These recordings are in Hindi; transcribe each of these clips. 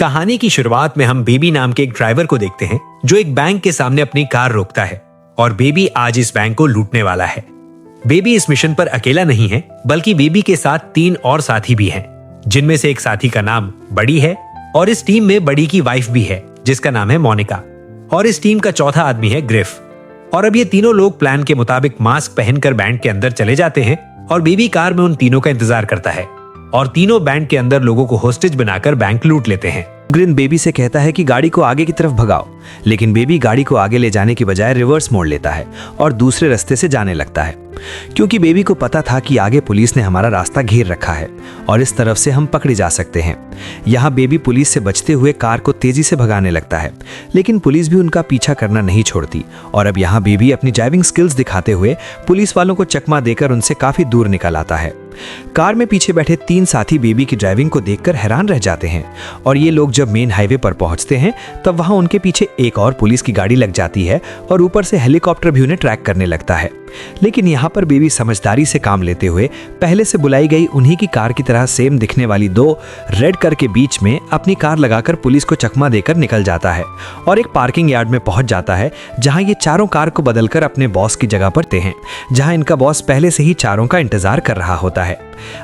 कहानी की शुरुआत में हम बेबी नाम के एक ड्राइवर को देखते हैं जो एक बैंक के सामने अपनी कार रोकता है और बेबी आज इस बैंक को लूटने वाला है। बेबी इस मिशन पर अकेला नहीं है, बल्कि बेबी के साथ 3 और साथी भी हैं, जिनमें से एक साथी का नाम बड़ी है और इस टीम में बड़ी की वाइफ भी है जिसका नाम है मोनिका, और इस टीम का चौथा आदमी है ग्रिफ। और अब ये तीनों लोग प्लान के मुताबिक मास्क पहनकर बैंक के अंदर चले जाते हैं और बेबी कार में उन तीनों का इंतजार करता है और तीनों बैंक के अंदर लोगों को होस्टेज बनाकर बैंक लूट लेते हैं। ग्रिन बेबी से कहता है कि गाड़ी को आगे की तरफ भगाओ, लेकिन बेबी गाड़ी को आगे ले जाने की बजाय रिवर्स मोड़ लेता है और दूसरे रास्ते से जाने लगता है, क्योंकि बेबी को पता था कि आगे पुलिस ने हमारा रास्ता घेर रखा है और इस तरफ से हम पकड़े जा सकते हैं। यहाँ बेबी पुलिस से बचते हुए कार को तेजी से भगाने लगता है, लेकिन पुलिस भी उनका पीछा करना नहीं छोड़ती और अब यहाँ बेबी अपनी ड्राइविंग स्किल्स दिखाते हुए पुलिस वालों को चकमा देकर उनसे काफी दूर निकल आता है। कार में पीछे बैठे 3 साथी बेबी की ड्राइविंग को देखकर हैरान रह जाते हैं और ये लोग जब मेन हाईवे पर पहुंचते हैं तब वहां उनके पीछे एक और पुलिस की गाड़ी लग जाती है और ऊपर से हेलीकॉप्टर भी उन्हें ट्रैक करने लगता है। लेकिन यहाँ पर बेबी समझदारी से काम लेते हुए पहले से बुलाई गई उन्हीं की कार की तरह सेम दिखने वाली 2 रेड कार के बीच में अपनी कार लगाकर पुलिस को चकमा देकर निकल जाता है और एक पार्किंग यार्ड में पहुंच जाता है, जहां ये चारों कार को बदलकर अपने बॉस की जगह पर ते हैं, जहां इनका बॉस पहले से ही चारों का इंतजार कर रहा होता है।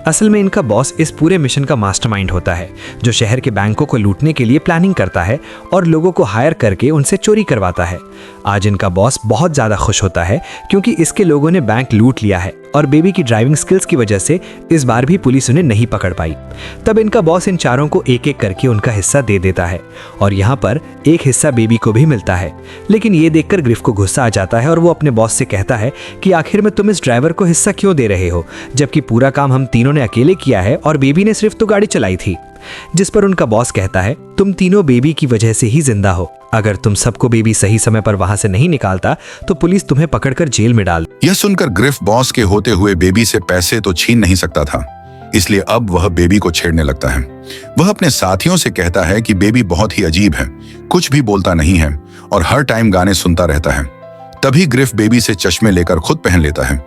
असल में इनका बॉस इस पूरे मिशन का मास्टरमाइंड होता है, जो शहर के बैंकों को लूटने के लिए प्लानिंग करता है और लोगों को हायर करके उनसे चोरी करवाता है। आज इनका बॉस बहुत ज्यादा खुश होता है क्योंकि इसके लोगों ने बैंक लूट लिया है और बेबी की ड्राइविंग स्किल्स की वजह से इस बार भी पुलिस उन्हें नहीं पकड़ पाई। तब इनका बॉस इन चारों को एक एक करके उनका हिस्सा दे देता है और यहाँ पर एक हिस्सा बेबी को भी मिलता है। लेकिन ये देखकर ग्रिफ को गुस्सा आ जाता है और वो अपने बॉस से कहता है कि आखिर में तुम इस ड्राइवर को हिस्सा क्यों दे रहे हो, जबकि पूरा काम हम तीनों ने अकेले किया है और बेबी ने सिर्फ तो गाड़ी चलाई थी। जिस पर उनका बॉस कहता है, तुम तीनों बेबी की वजह से ही जिंदा हो, अगर तुम सबको बेबी सही समय पर वहां से नहीं निकालता तो पुलिस तुम्हें पकड़कर जेल में डाल। यह सुनकर ग्रिफ बॉस के होते हुए बेबी से पैसे तो छीन नहीं सकता था, इसलिए अब वह बेबी को छेड़ने लगता है। वह अपने साथियों से कहता है कि बेबी बहुत ही अजीब है, कुछ भी बोलता नहीं है और हर टाइम गाने सुनता रहता है। तभी ग्रिफ बेबी से चश्मे लेकर खुद पहन लेता है।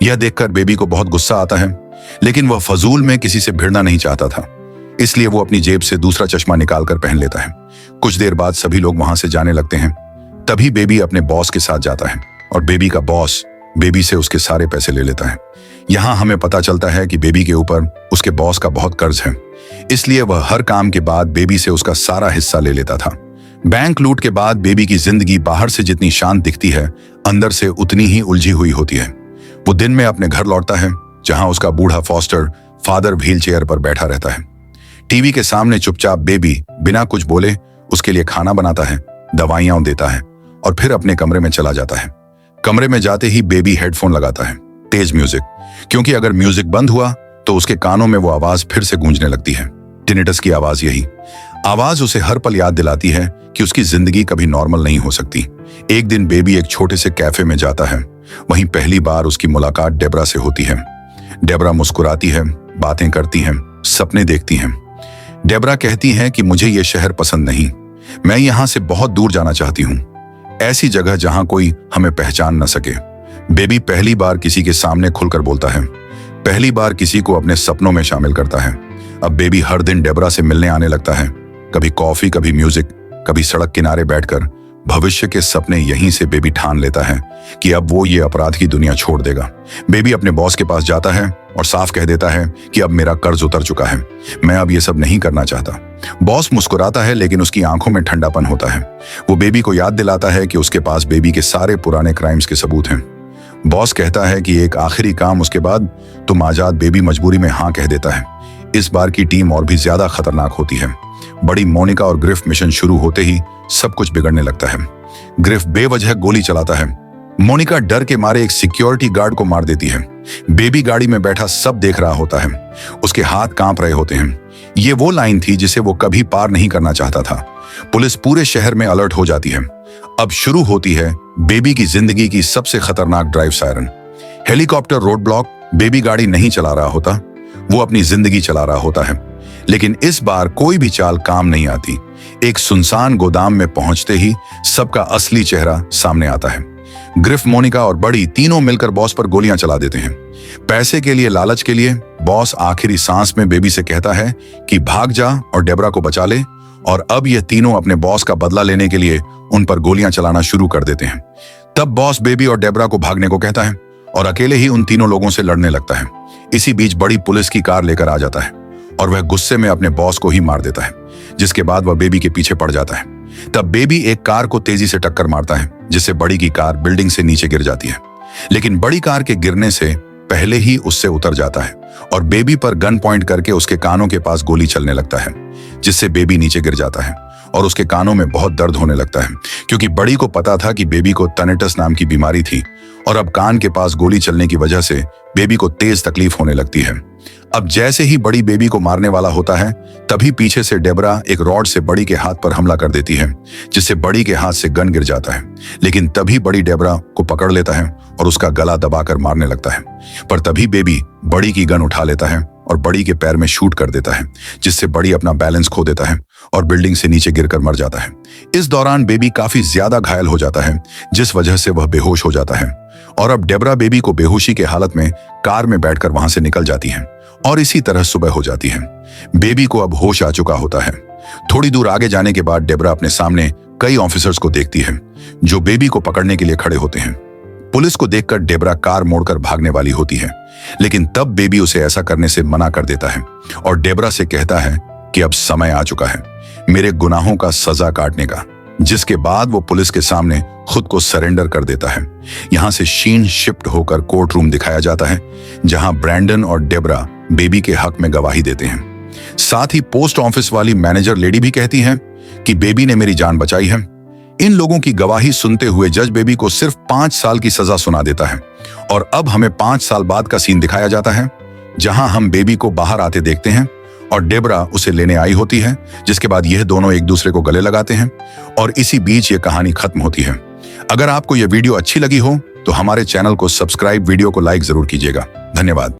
यह देखकर बेबी को बहुत गुस्सा आता है, लेकिन वह फजूल में किसी से भिड़ना नहीं चाहता था, इसलिए वो अपनी जेब से दूसरा चश्मा निकालकर पहन लेता है। कुछ देर बाद सभी लोग वहां से जाने लगते हैं। तभी बेबी अपने बॉस के साथ जाता है और बेबी का बॉस बेबी से उसके सारे पैसे ले लेता है। यहाँ हमें पता चलता है कि बेबी के ऊपर उसके बॉस का बहुत कर्ज है, इसलिए वह हर काम के बाद बेबी से उसका सारा हिस्सा ले लेता था। बैंक लूट के बाद बेबी की जिंदगी बाहर से जितनी शांत दिखती है, अंदर से उतनी ही उलझी हुई होती है। वो दिन में अपने घर लौटता है, जहां उसका बूढ़ा फॉस्टर फादर व्हील चेयर पर बैठा रहता है। टीवी के सामने चुपचाप बेबी बिना कुछ बोले उसके लिए खाना बनाता है, दवाइयां देता है और फिर अपने कमरे में चला जाता है। कमरे में जाते ही बेबी हेडफोन लगाता है, तेज म्यूजिक, क्योंकि अगर म्यूजिक बंद हुआ तो उसके कानों में वो आवाज फिर से गूंजने लगती है, टिनिटस की आवाज। यही आवाज उसे हर पल याद दिलाती है कि उसकी जिंदगी कभी नॉर्मल नहीं हो सकती। एक दिन बेबी एक छोटे से कैफे में जाता है, वहीं पहली बार उसकी मुलाकात डेबरा से होती है। डेबरा मुस्कुराती है, बातें करती है, सपने देखती हैं। डेबरा कहती है कि मुझे ये शहर पसंद नहीं, मैं यहाँ से बहुत दूर जाना चाहती हूँ, ऐसी जगह जहाँ कोई हमें पहचान न सके। बेबी पहली बार किसी के सामने खुलकर बोलता है, पहली बार किसी को अपने सपनों में शामिल करता है। अब बेबी हर दिन डेबरा से मिलने आने लगता है, कभी कॉफी, कभी म्यूजिक, कभी सड़क किनारे बैठकर। भविष्य के सपने यहीं से बेबी ठान लेता है कि अब वो ये अपराध की दुनिया छोड़ देगा। बेबी अपने बॉस के पास जाता है और साफ कह देता है कि अब मेरा कर्ज उतर चुका है, मैं अब ये सब नहीं करना चाहता। बॉस मुस्कुराता है, लेकिन उसकी आंखों में ठंडापन होता है। वो बेबी को याद दिलाता है कि उसके पास बेबी के सारे पुराने क्राइम्स के सबूत हैं। बॉस कहता है कि एक आखिरी काम, उसके बाद तुम आजाद। बेबी मजबूरी में हाँ कह देता है। इस बार की टीम और भी ज्यादा खतरनाक होती है। बड़ी, मोनिका और ग्रिफ मिशन शुरू होते ही सब कुछ बिगड़ने लगता है। ग्रिफ बेवजह गोली चलाता है। मोनिका डर के मारे एक सिक्योरिटी गार्ड को मार देती है। बेबी गाड़ी में बैठा सब देख रहा होता है, उसके हाथ कांप रहे होते हैं। ये वो लाइन थी जिसे वो कभी पार नहीं करना चाहता था। पुलिस पूरे शहर में अलर्ट हो जाती है। अब शुरू होती है बेबी की जिंदगी की सबसे खतरनाक drive siren. Helicopter road block. Baby गाड़ी नहीं चला रहा होता, वो अपनी जिंदगी चला रहा होता है। लेकिन इस बार कोई भी चाल काम नहीं आती। एक सुनसान गोदाम में पहुंचते ही सबका असली चेहरा सामने आता है। ग्रिफ, मोनिका और बड़ी तीनों मिलकर बॉस पर गोलियां चला देते हैं। पैसे के लिए, लालच के लिए बॉस आखिरी सांस में बेबी से कहता है कि भाग जा और डेबरा को बचा ले और अब ये तीनों अपने बॉस का बदला लेने के लिए उन पर गोलियां चलाना शुरू कर देते हैं। तब बॉस बेबी और डेबरा को भागने को कहता है और अकेले ही उन तीनों लोगों से लड़ने लगता है। इसी बीच बड़ी पुलिस की कार लेकर आ जाता है और वह गुस्से में अपने बॉस को ही मार देता है, जिसके बाद वह बेबी के पीछे पड़ जाता है। तब बेबी एक कार को तेजी से टक्कर मारता है, जिससे बड़ी की कार बिल्डिंग से नीचे गिर जाती है। लेकिन बड़ी कार के गिरने से पहले ही उससे उतर जाता है और बेबी पर गन पॉइंट करके उसके कानों के पास गोली चलने लगता है, जिससे बेबी नीचे गिर जाता है और उसके कानों में बहुत दर्द होने लगता है, क्योंकि बड़ी को पता था कि बेबी को टैनिटस नाम की बीमारी थी और अब कान के पास गोली चलने की वजह से बेबी को तेज तकलीफ होने लगती है। अब जैसे ही बड़ी बेबी को मारने वाला होता है, तभी पीछे से डेबरा एक रॉड से बड़ी के हाथ पर हमला कर देती है, जिससे बड़ी के हाथ से गन गिर जाता है। लेकिन तभी बड़ी डेबरा को पकड़ लेता है और उसका गला दबाकर मारने लगता है, पर तभी बेबी बड़ी की गन उठा लेता है और बड़ी के पैर में शूट कर देता है, जिससे बड़ी अपना बैलेंस खो देता है और बिल्डिंग से नीचे गिरकर मर जाता है। इस दौरान बेबी काफी ज्यादा घायल हो जाता है, जिस वजह से वह बेहोश हो जाता है और अब डेबरा बेबी को बेहोशी के हालत में कार में बैठकर वहां से निकल जाती है और इसी तरह सुबह हो जाती है। बेबी को अब होश आ चुका होता है। थोड़ी दूर आगे जाने के बाद डेबरा अपने सामने कई ऑफिसर्स को देखती है, जो बेबी को पकड़ने के लिए खड़े होते हैं। पुलिस को देखकर डेबरा कार मोड़कर भागने वाली होती है, लेकिन तब बेबी उसे ऐसा करने से मना कर देता है और डेबरा से कहता है कि अब समय आ चुका है मेरे गुनाहों का सजा काटने का, जिसके बाद वो पुलिस के सामने खुद को सरेंडर कर देता है। यहां से शीन शिफ्ट होकर कोर्ट रूम दिखाया जाता है, जहां ब्रैंडन और डेबरा बेबी के हक में गवाही देते हैं। साथ ही पोस्ट ऑफिस वाली मैनेजर लेडी भी कहती है कि बेबी ने मेरी जान बचाई है। इन लोगों की गवाही सुनते हुए जज बेबी को सिर्फ 5 साल की सजा सुना देता है और अब हमें 5 साल बाद का सीन दिखाया जाता है, जहां हम बेबी को बाहर आते देखते हैं और डेबरा उसे लेने आई होती है, जिसके बाद यह दोनों एक दूसरे को गले लगाते हैं और इसी बीच ये कहानी खत्म होती है। अगर आपको यह वीडियो अच्छी लगी हो तो हमारे चैनल को सब्सक्राइब, वीडियो को लाइक जरूर कीजिएगा। धन्यवाद।